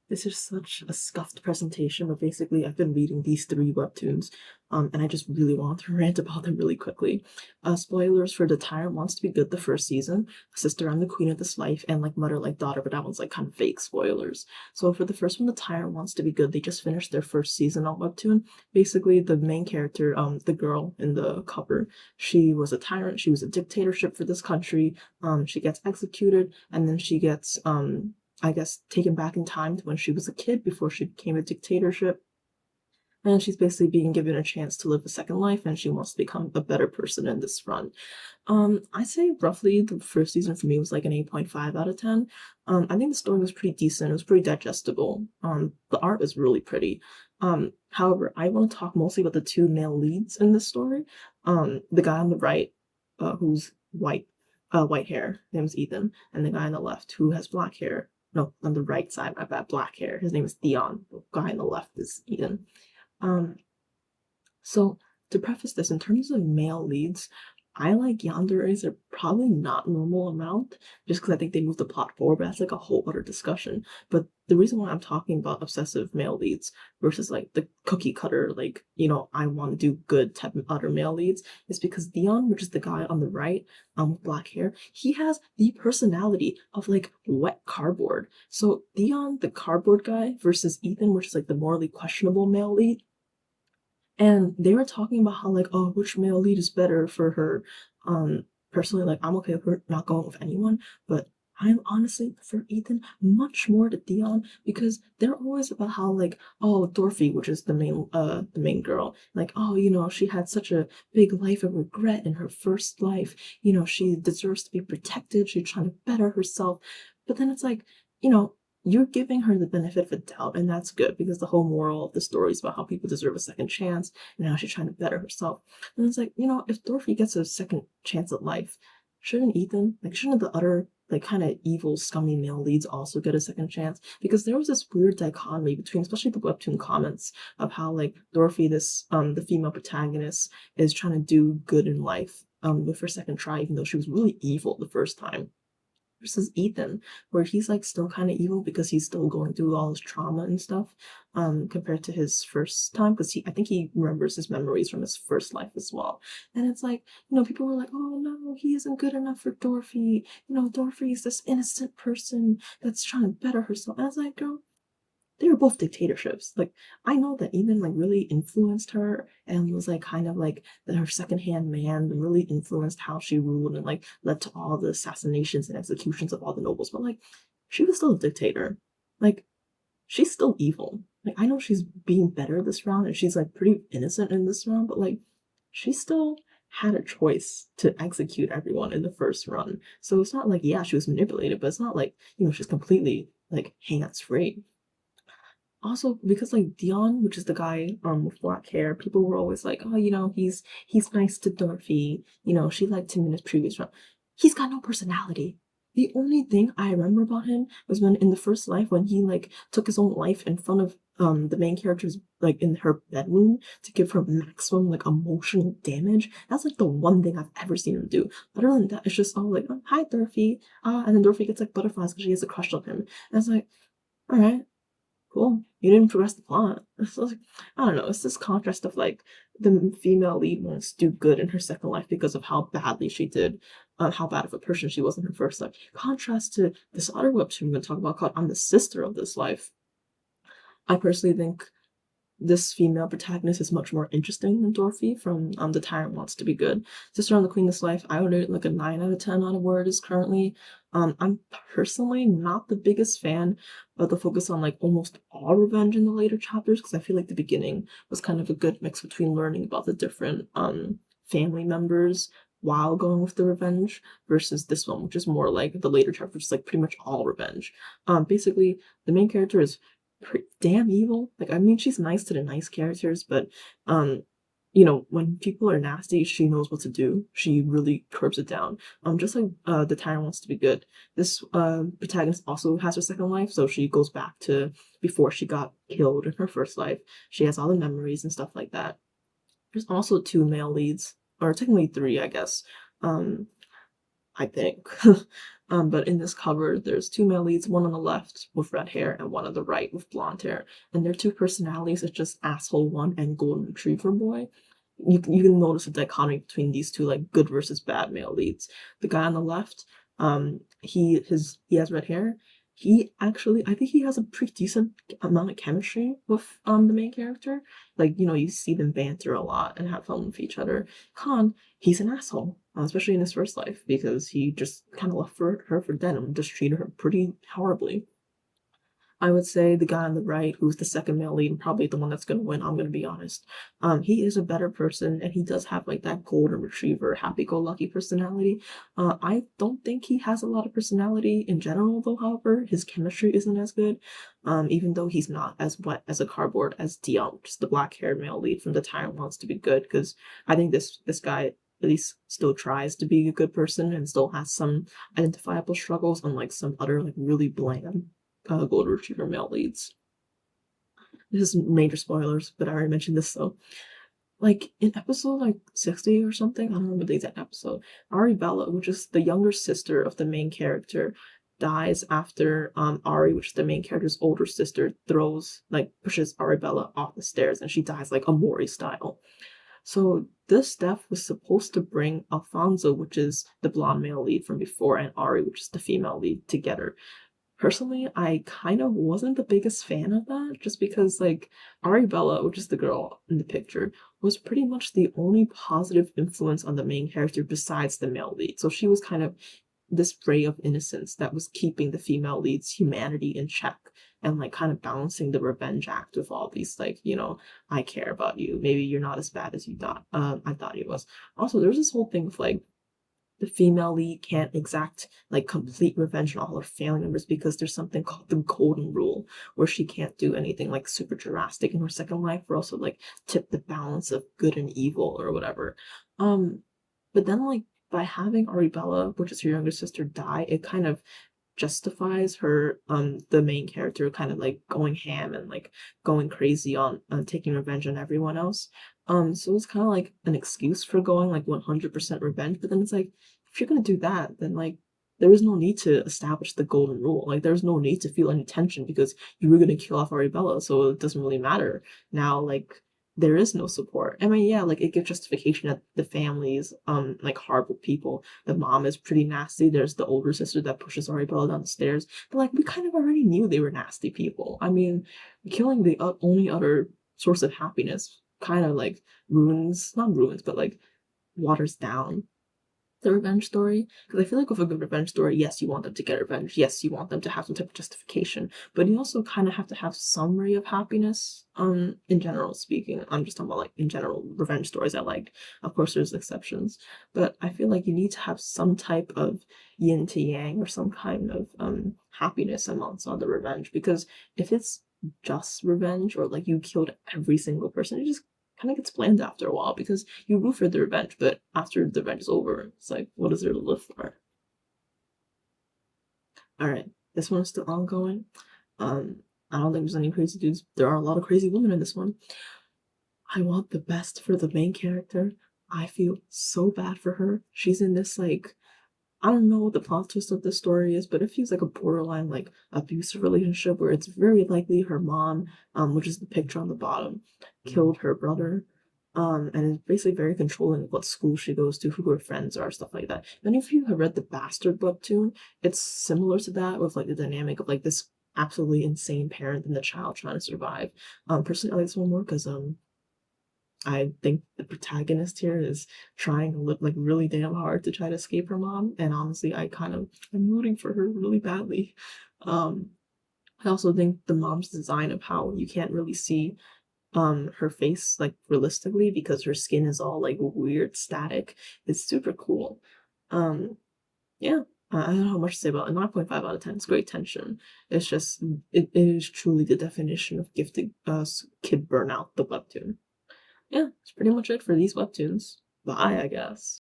This is such a scuffed presentation, but basically, I've been reading these three webtoons, and I just really want to rant about them really quickly. Spoilers for The Tyrant Wants to Be Good, the first season, Sister, I'm the Queen of This Life, and like Mother Like Daughter, but that one's like kind of fake spoilers. So for the first one, The Tyrant Wants to Be Good, they just finished their first season on Webtoon. Basically, the main character, the girl in the cover, she was a tyrant, she was a dictatorship for this country. She gets executed, and then she gets I guess, taken back in time to when she was a kid before she became a dictatorship. And she's basically being given a chance to live a second life, and she wants to become a better person in this run. I'd say roughly the first season for me was like an 8.5 out of 10. I think the story was pretty decent. It was pretty digestible. The art was really pretty. However, I want to talk mostly about the two male leads in this story. The guy on the right, who's white hair, his name's Ethan, and the guy on the left who has black hair. No, on the right side, my bad, black hair. His name is Theon. The guy on the left is Ethan. Um, so to preface this, in terms of male leads, I like yanderes are probably not normal amount, just because I think they move the plot forward, but that's like a whole other discussion. But the reason why I'm talking about obsessive male leads versus like the cookie cutter, like, I want to do good type of other male leads is because Dion, which is the guy on the right, with black hair, he has the personality of like wet cardboard. So Dion, the cardboard guy, versus Ethan, which is like the morally questionable male lead, and they were talking about how like, oh, which male lead is better for her. Personally, like I'm okay with her not going with anyone, but I'm honestly prefer Ethan much more to Dion because they're always about how like, oh, Dorothy, which is the main girl, like, oh, she had such a big life of regret in her first life. She deserves to be protected. She's trying to better herself. But then it's like, you know, you're giving her the benefit of the doubt, and that's good because the whole moral of the story is about how people deserve a second chance and how she's trying to better herself. And it's like, if Dorothy gets a second chance at life, shouldn't Ethan, like, shouldn't the other, like, kind of evil, scummy male leads also get a second chance? Because there was this weird dichotomy between, especially the webtoon comments, of how, like, Dorothy, the female protagonist, is trying to do good in life, with her second try, even though she was really evil the first time versus Ethan, where he's like still kind of evil because he's still going through all his trauma and stuff, compared to his first time, because I think he remembers his memories from his first life as well. And it's like, people were like, oh no, he isn't good enough for Dorothy. Dorothy is this innocent person that's trying to better herself. And I was like, girl, they were both dictatorships. Like, I know that Ethan like really influenced her and was like kind of like her secondhand man, really influenced how she ruled and like led to all the assassinations and executions of all the nobles. But like, she was still a dictator. Like, she's still evil. Like, I know she's being better this round and she's like pretty innocent in this round, but like, she still had a choice to execute everyone in the first run. So it's not like, yeah, she was manipulated, but it's not like, she's completely like hands free. Also, because like Dion, which is the guy with black hair, people were always like, oh, he's nice to Dorothy. She liked him in his previous run. He's got no personality. The only thing I remember about him was when in the first life when he like took his own life in front of the main character's like in her bedroom to give her maximum like emotional damage. That's like the one thing I've ever seen him do. Other than that, it's just all like, oh, hi Dorothy. And then Dorothy gets like butterflies because she has a crush on him. And it's like, all right, cool. You didn't progress the plot. So like, I don't know. It's this contrast of like the female lead wants to do good in her second life because of how badly she did, how bad of a person she was in her first life. Contrast to this other webtoon we're gonna talk about called "I'm the Sister of This Life." I personally think this female protagonist is much more interesting than Dorothy from The Tyrant Wants to Be Good. Sister on the Queen of Life, I would rate it like a 9 out of 10 out of where it is currently. I'm personally not the biggest fan of the focus on like almost all revenge in the later chapters because I feel like the beginning was kind of a good mix between learning about the different family members while going with the revenge versus this one, which is more like the later chapters, like pretty much all revenge. Basically, the main character is pretty damn evil. Like, I mean, she's nice to the nice characters, but when people are nasty, she knows what to do. She really curbs it down. Just like the Tyrant Wants to Be Good. This protagonist also has her second life, so she goes back to before she got killed in her first life. She has all the memories and stuff like that. There's also two male leads, or technically three, I guess. I think. But in this cover, there's two male leads, one on the left with red hair and one on the right with blonde hair. And their two personalities are just asshole one and golden retriever boy. You can notice a dichotomy between these two, like good versus bad male leads. The guy on the left, he has red hair. He actually, I think he has a pretty decent amount of chemistry with the main character. Like, you see them banter a lot and have fun with each other. Khan, he's an asshole, especially in his first life, because he just kind of left her for dead and just treated her pretty horribly. I would say the guy on the right, who's the second male lead and probably the one that's gonna win, I'm gonna be honest. He is a better person and he does have like that golden retriever, happy-go-lucky personality. I don't think he has a lot of personality in general though, however. His chemistry isn't as good. Even though he's not as wet as a cardboard as Dion, just the black-haired male lead from the Tyrant wants to be good, because I think this guy at least still tries to be a good person and still has some identifiable struggles, unlike some other like really bland golden retriever male leads. This is major spoilers, but I already mentioned this, so like in episode like 60 or something, I don't remember the exact episode, Aribella, which is the younger sister of the main character, dies after Ari, which is the main character's older sister, pushes Aribella off the stairs and she dies like Amori style. So this death was supposed to bring Alfonso, which is the blonde male lead from before, and Ari, which is the female lead, together. Personally, I kind of wasn't the biggest fan of that, just because, like, Aribella, which is the girl in the picture, was pretty much the only positive influence on the main character besides the male lead. So she was kind of this ray of innocence that was keeping the female lead's humanity in check and, like, kind of balancing the revenge act with all these, like, I care about you. Maybe you're not as bad as you thought. I thought he was. Also, there's this whole thing of, like, the female lead can't exact like complete revenge on all her family members because there's something called the golden rule where she can't do anything like super drastic in her second life or also like tip the balance of good and evil or whatever. Um but then like by having Aribella, which is her younger sister, die, it kind of justifies her the main character kind of like going ham and like going crazy on taking revenge on everyone else. So it's kind of like an excuse for going like 100% revenge, but then it's like if you're gonna do that, then like there is no need to establish the golden rule. Like there's no need to feel any tension because you were gonna kill off Aribella, so it doesn't really matter now. Like there is no support. I mean, yeah, like it gives justification that the families, like horrible people. The mom is pretty nasty. There's the older sister that pushes Arabella down the stairs. But like we kind of already knew they were nasty people. I mean, killing the only other source of happiness kind of like not ruins, but like waters down the revenge story. Because I feel like with a good revenge story, yes, you want them to get revenge. Yes, you want them to have some type of justification. But you also kind of have to have some ray of happiness. In general speaking, I'm just talking about like in general revenge stories I like. Of course, there's exceptions, but I feel like you need to have some type of yin to yang or some kind of happiness amongst all the revenge. Because if it's just revenge or like you killed every single person, it just kind of gets bland after a while because you root for the revenge, but after the revenge is over, it's like, what is there to live for? All right, this one is still ongoing. I don't think there's any crazy dudes. There are a lot of crazy women in this one. I want the best for the main character. I feel so bad for her. She's in this like I don't know what the plot twist of this story is, but it feels like a borderline like abusive relationship where it's very likely her mom, which is the picture on the bottom, killed her brother. And is basically very controlling of what school she goes to, who her friends are, stuff like that. Many of you have read the Bastard webtoon. It's similar to that with like the dynamic of like this absolutely insane parent and the child trying to survive. Personally, I like this one more because I think the protagonist here is trying to look like really damn hard to try to escape her mom, and honestly, I'm rooting for her really badly. Um, I also think the mom's design of how you can't really see her face like realistically because her skin is all like weird static is super cool. Um, yeah. I don't know how much to say about it. 9.5 out of 10. It's great tension. It's just it is truly the definition of gifted kid burnout, the webtoon. Yeah, that's pretty much it for these webtoons. Bye, I guess.